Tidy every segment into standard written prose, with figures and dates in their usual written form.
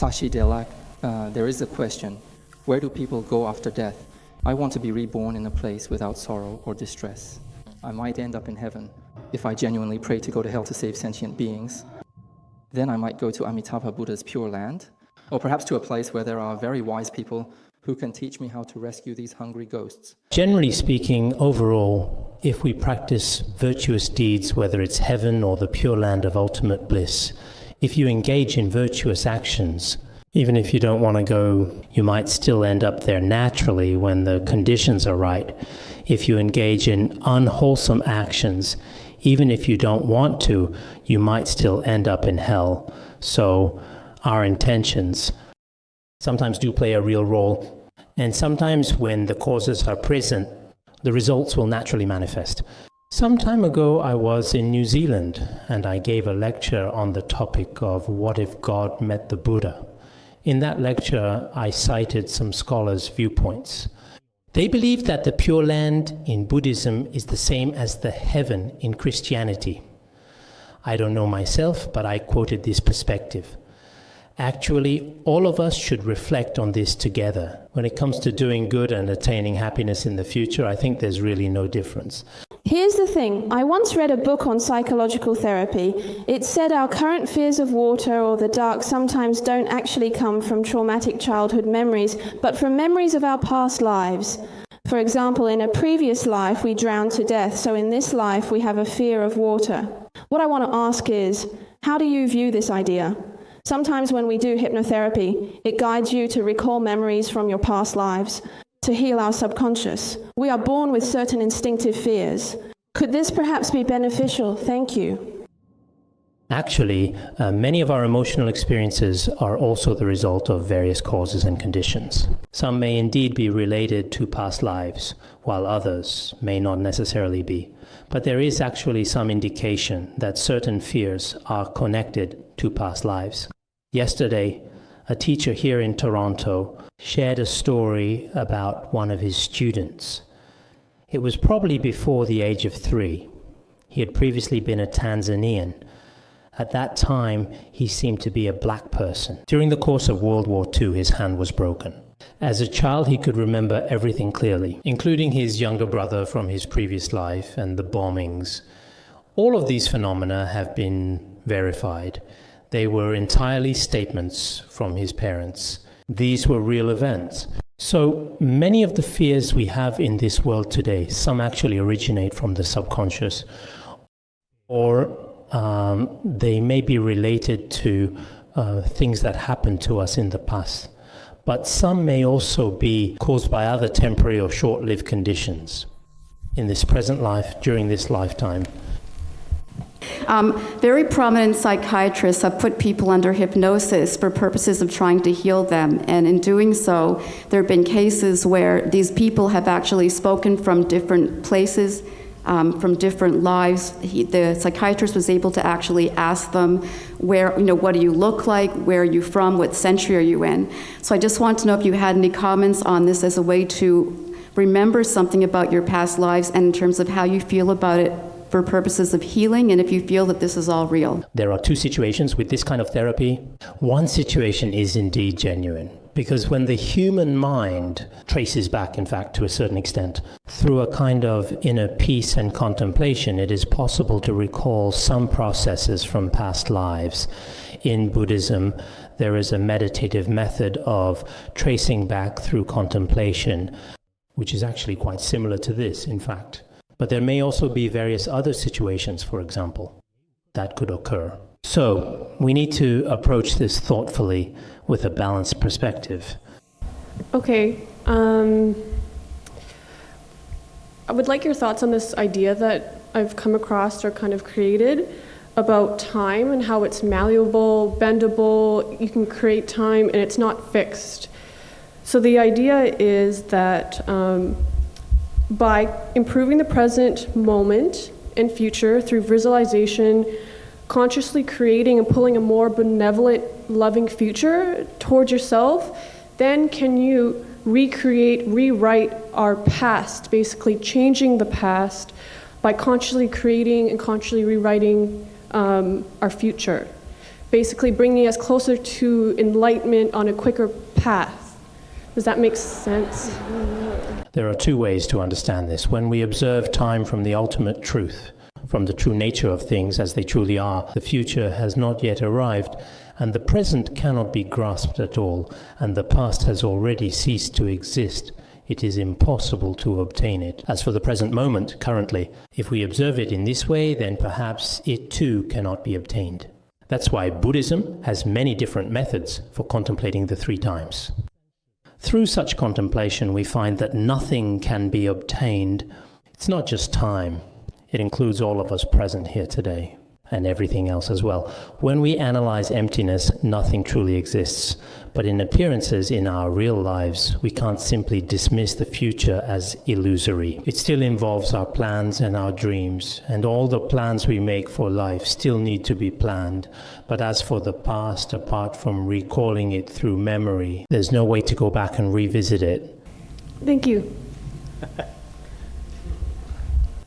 Tashi Delak, there is a question. Where do people go after death? I want to be reborn in a place without sorrow or distress. I might end up in heaven if I genuinely pray to go to hell to save sentient beings. Then I might go to Amitabha Buddha's Pure Land, or perhaps to a place where there are very wise people who can teach me how to rescue these hungry ghosts. Generally speaking, overall, if we practice virtuous deeds, whether it's heaven or the Pure Land of ultimate bliss, if you engage in virtuous actions, even if you don't want to go, you might still end up there naturally when the conditions are right. If you engage in unwholesome actions, even if you don't want to, you might still end up in hell. So our intentions sometimes do play a real role. And sometimes when the causes are present, the results will naturally manifest. Some time ago, I was in New Zealand and I gave a lecture on the topic of what if God met the Buddha. In that lecture, I cited some scholars' viewpoints. They believe that the Pure Land in Buddhism is the same as the heaven in Christianity. I don't know myself, but I quoted this perspective. Actually, all of us should reflect on this together. When it comes to doing good and attaining happiness in the future, I think there's really no difference. Here's the thing. I once read a book on psychological therapy. It said our current fears of water or the dark sometimes don't actually come from traumatic childhood memories, but from memories of our past lives. For example, in a previous life, we drowned to death, so in this life, we have a fear of water. What I want to ask is, how do you view this idea? Sometimes when we do hypnotherapy, it guides you to recall memories from your past lives, to heal our subconscious. We are born with certain instinctive fears. Could this perhaps be beneficial? Thank you. Actually, many of our emotional experiences are also the result of various causes and conditions. Some may indeed be related to past lives, while others may not necessarily be. But there is actually some indication that certain fears are connected to past lives. Yesterday, a teacher here in Toronto shared a story about one of his students. It was probably before the age of 3. He had previously been a Tanzanian. At that time, he seemed to be a black person. During the course of World War II, his hand was broken. As a child, he could remember everything clearly, including his younger brother from his previous life and the bombings. All of these phenomena have been verified. They were entirely statements from his parents. These were real events. So many of the fears we have in this world today, some actually originate from the subconscious, or they may be related to things that happened to us in the past. But some may also be caused by other temporary or short-lived conditions in this present life, during this lifetime. Very prominent psychiatrists have put people under hypnosis for purposes of trying to heal them, and in doing so, there have been cases where these people have actually spoken from different places, from different lives. The psychiatrist was able to actually ask them, what do you look like, where are you from, what century are you in? So I just want to know if you had any comments on this as a way to remember something about your past lives and in terms of how you feel about it for purposes of healing, and if you feel that this is all real. There are 2 situations with this kind of therapy. One situation is indeed genuine, because when the human mind traces back, in fact, to a certain extent, through a kind of inner peace and contemplation, it is possible to recall some processes from past lives. In Buddhism, there is a meditative method of tracing back through contemplation, which is actually quite similar to this, in fact. But there may also be various other situations, for example, that could occur. So we need to approach this thoughtfully with a balanced perspective. Okay. I would like your thoughts on this idea that I've come across or kind of created about time and how it's malleable, bendable, you can create time and it's not fixed. So the idea is that by improving the present moment and future through visualization, consciously creating and pulling a more benevolent, loving future towards yourself, then can you rewrite our past, basically changing the past by consciously creating and consciously rewriting our future. basically bringing us closer to enlightenment on a quicker path. Does that make sense? There are two ways to understand this. When we observe time from the ultimate truth, from the true nature of things as they truly are, the future has not yet arrived, and the present cannot be grasped at all, and the past has already ceased to exist. It is impossible to obtain it. As for the present moment, currently, if we observe it in this way, then perhaps it too cannot be obtained. That's why Buddhism has many different methods for contemplating the three times. Through such contemplation, we find that nothing can be obtained. It's not just time. It includes all of us present here today, and everything else as well. When we analyze emptiness, nothing truly exists. But in appearances in our real lives, we can't simply dismiss the future as illusory. It still involves our plans and our dreams, and all the plans we make for life still need to be planned. But as for the past, apart from recalling it through memory, there's no way to go back and revisit it. Thank you.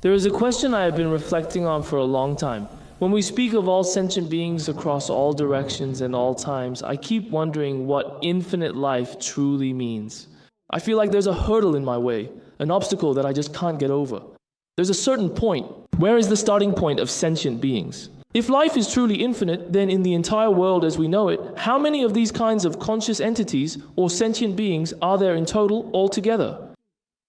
There is a question I have been reflecting on for a long time. When we speak of all sentient beings across all directions and all times, I keep wondering what infinite life truly means. I feel like there's a hurdle in my way, an obstacle that I just can't get over. There's a certain point. Where is the starting point of sentient beings? If life is truly infinite, then in the entire world as we know it, how many of these kinds of conscious entities or sentient beings are there in total altogether?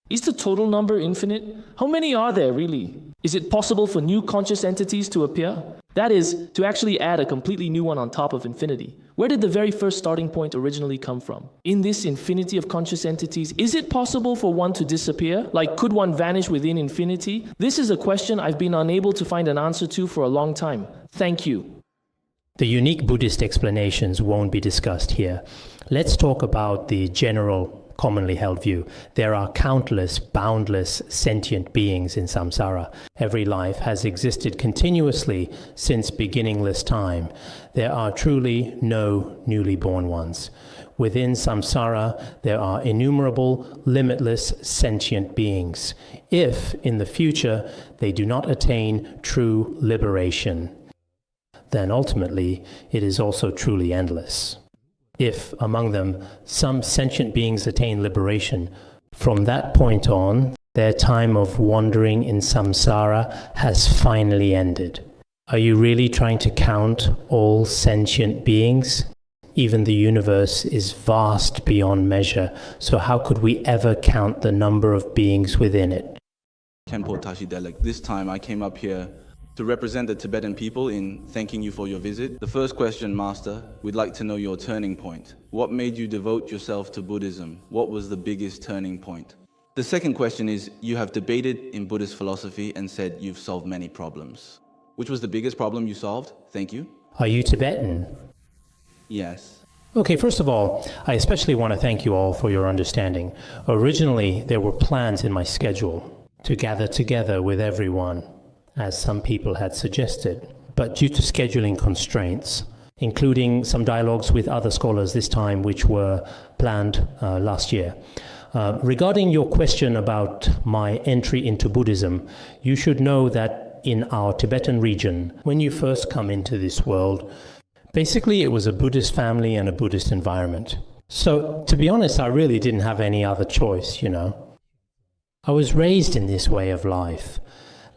Is the total number infinite? How many are there really? Is it possible for new conscious entities to appear? That is, to actually add a completely new one on top of infinity. Where did the very first starting point originally come from? In this infinity of conscious entities, is it possible for one to disappear? Like, could one vanish within infinity? This is a question I've been unable to find an answer to for a long time. Thank you. The unique Buddhist explanations won't be discussed here. Let's talk about the general commonly held view. There are countless, boundless, sentient beings in samsara. Every life has existed continuously since beginningless time. There are truly no newly born ones. Within samsara, there are innumerable, limitless, sentient beings, if, in the future, they do not attain true liberation. Then ultimately, it is also truly endless. If, among them, some sentient beings attain liberation, from that point on, their time of wandering in samsara has finally ended. Are you really trying to count all sentient beings? Even the universe is vast beyond measure, so how could we ever count the number of beings within it? Khenpo Sodargye. This time I came up here to represent the Tibetan people in thanking you for your visit. The first question, Master, we'd like to know your turning point. What made you devote yourself to Buddhism? What was the biggest turning point? The second question is, you have debated in Buddhist philosophy and said you've solved many problems. Which was the biggest problem you solved? Thank you. Are you Tibetan? Yes. Okay, first of all, I especially want to thank you all for your understanding. Originally, there were plans in my schedule to gather together with everyone, as some people had suggested. But due to scheduling constraints, including some dialogues with other scholars this time, which were planned last year. Regarding your question about my entry into Buddhism, you should know that in our Tibetan region, when you first come into this world, basically it was a Buddhist family and a Buddhist environment. So, to be honest, I really didn't have any other choice, I was raised in this way of life.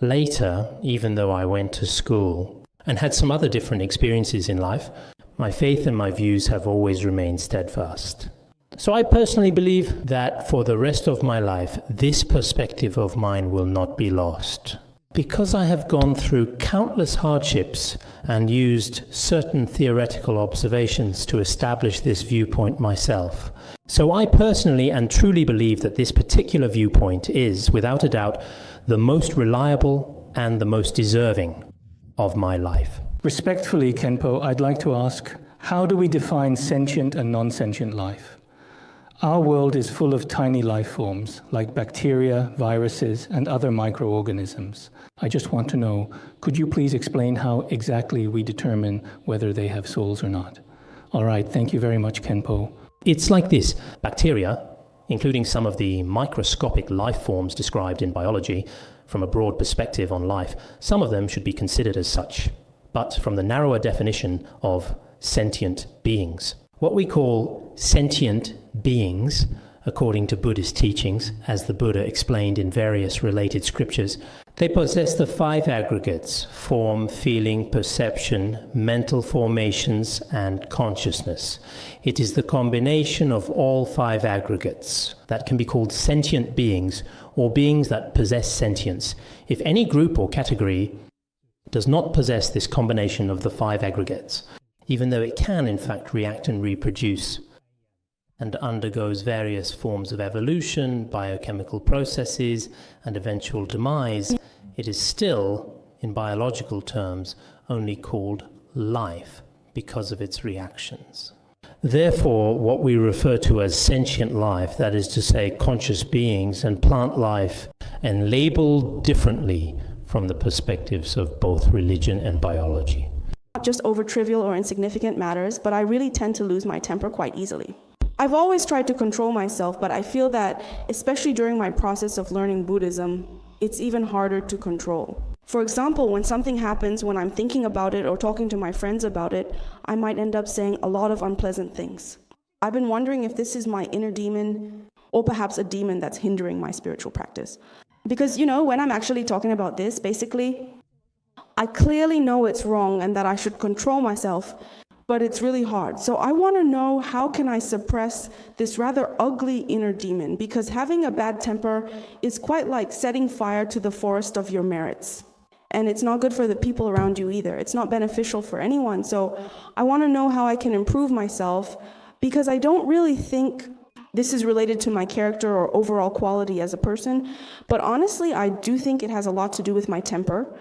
Later, even though I went to school and had some other different experiences in life, my faith and my views have always remained steadfast. So I personally believe that for the rest of my life, this perspective of mine will not be lost. Because I have gone through countless hardships and used certain theoretical observations to establish this viewpoint myself. So I personally and truly believe that this particular viewpoint is, without a doubt, the most reliable and the most deserving of my life. Respectfully, Khenpo, I'd like to ask, how do we define sentient and non-sentient life? Our world is full of tiny life forms, like bacteria, viruses, and other microorganisms. I just want to know, could you please explain how exactly we determine whether they have souls or not? All right, thank you very much, Khenpo. It's like this. Bacteria, including some of the microscopic life forms described in biology, from a broad perspective on life, some of them should be considered as such. But from the narrower definition of sentient beings. What we call sentient beings, according to Buddhist teachings, as the Buddha explained in various related scriptures, they possess the 5 aggregates: form, feeling, perception, mental formations, and consciousness. It is the combination of all 5 aggregates that can be called sentient beings, or beings that possess sentience. If any group or category does not possess this combination of the 5 aggregates, even though it can in fact react and reproduce, and undergoes various forms of evolution, biochemical processes, and eventual demise, it is still, in biological terms, only called life because of its reactions. Therefore, what we refer to as sentient life, that is to say conscious beings and plant life, and labeled differently from the perspectives of both religion and biology. Not just over trivial or insignificant matters, but I really tend to lose my temper quite easily. I've always tried to control myself, but I feel that, especially during my process of learning Buddhism, it's even harder to control. For example, when something happens, when I'm thinking about it or talking to my friends about it, I might end up saying a lot of unpleasant things. I've been wondering if this is my inner demon, or perhaps a demon that's hindering my spiritual practice. Because, when I'm actually talking about this, basically, I clearly know it's wrong and that I should control myself, but it's really hard. So I want to know, how can I suppress this rather ugly inner demon? Because having a bad temper is quite like setting fire to the forest of your merits. And it's not good for the people around you either. It's not beneficial for anyone. So I want to know how I can improve myself, because I don't really think this is related to my character or overall quality as a person. But honestly, I do think it has a lot to do with my temper.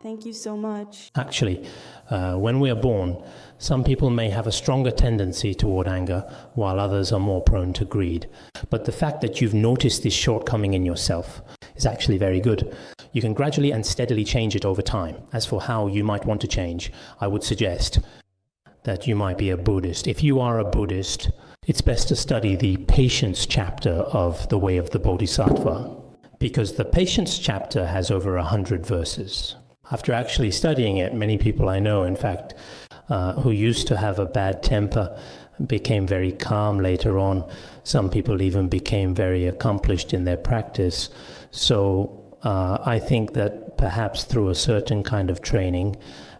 Thank you so much. Actually, when we are born, some people may have a stronger tendency toward anger, while others are more prone to greed. But the fact that you've noticed this shortcoming in yourself is actually very good. You can gradually and steadily change it over time. As for how you might want to change, I would suggest that you might be a Buddhist. If you are a Buddhist, it's best to study the patience chapter of The Way of the Bodhisattva, because the patience chapter has over 100 verses. After actually studying it, many people I know, in fact, who used to have a bad temper became very calm later on. Some people even became very accomplished in their practice. So I think that perhaps through a certain kind of training,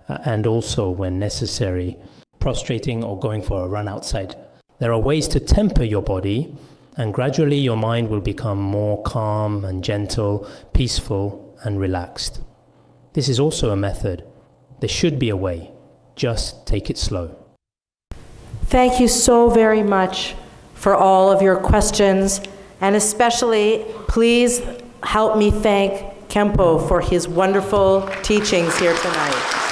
and also when necessary, prostrating or going for a run outside, there are ways to temper your body, and gradually your mind will become more calm and gentle, peaceful and relaxed. This is also a method. There should be a way. Just take it slow. Thank you so very much for all of your questions, and especially please help me thank Khenpo for his wonderful teachings here tonight.